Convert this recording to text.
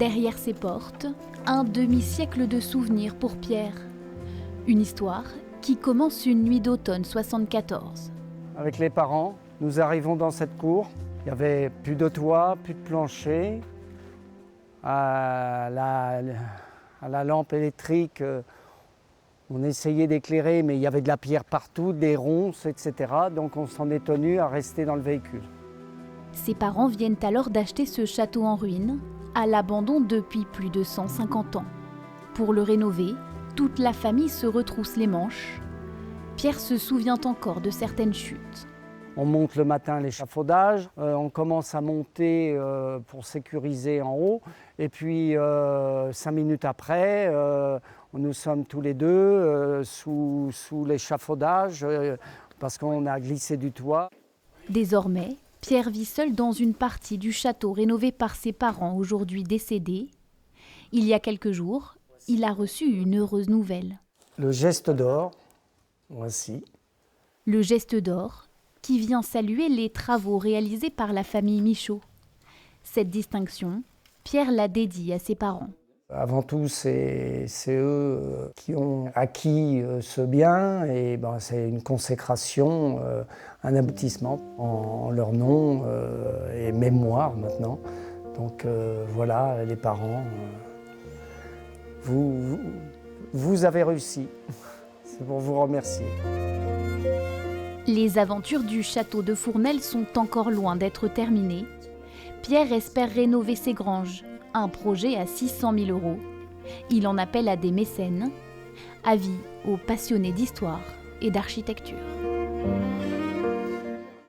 Derrière ses portes, un demi-siècle de souvenirs pour Pierre. Une histoire qui commence une nuit d'automne 74. Avec les parents, nous arrivons dans cette cour. Il n'y avait plus de toit, plus de plancher. À la lampe électrique, on essayait d'éclairer, mais il y avait de la pierre partout, des ronces, etc. Donc on s'en est tenu à rester dans le véhicule. Ses parents viennent alors d'acheter ce château en ruine, à l'abandon depuis plus de 150 ans. Pour le rénover, toute la famille se retrousse les manches. Pierre se souvient encore de certaines chutes. On monte le matin l'échafaudage, on commence à monter pour sécuriser en haut. Et puis 5 minutes après, nous sommes tous les deux sous l'échafaudage parce qu'on a glissé du toit. Désormais, Pierre vit seul dans une partie du château rénové par ses parents aujourd'hui décédés. Il y a quelques jours, il a reçu une heureuse nouvelle. Le geste d'or, voici. Le geste d'or qui vient saluer les travaux réalisés par la famille Michaud. Cette distinction, Pierre l'a dédie à ses parents. Avant tout, c'est eux qui ont acquis ce bien et c'est une consécration, un aboutissement en leur nom et mémoire maintenant. Donc voilà, les parents, vous avez réussi. C'est pour vous remercier. Les aventures du château de Fournel sont encore loin d'être terminées. Pierre espère rénover ses granges, un projet à 600 000 €. Il en appelle à des mécènes. Avis aux passionnés d'histoire et d'architecture.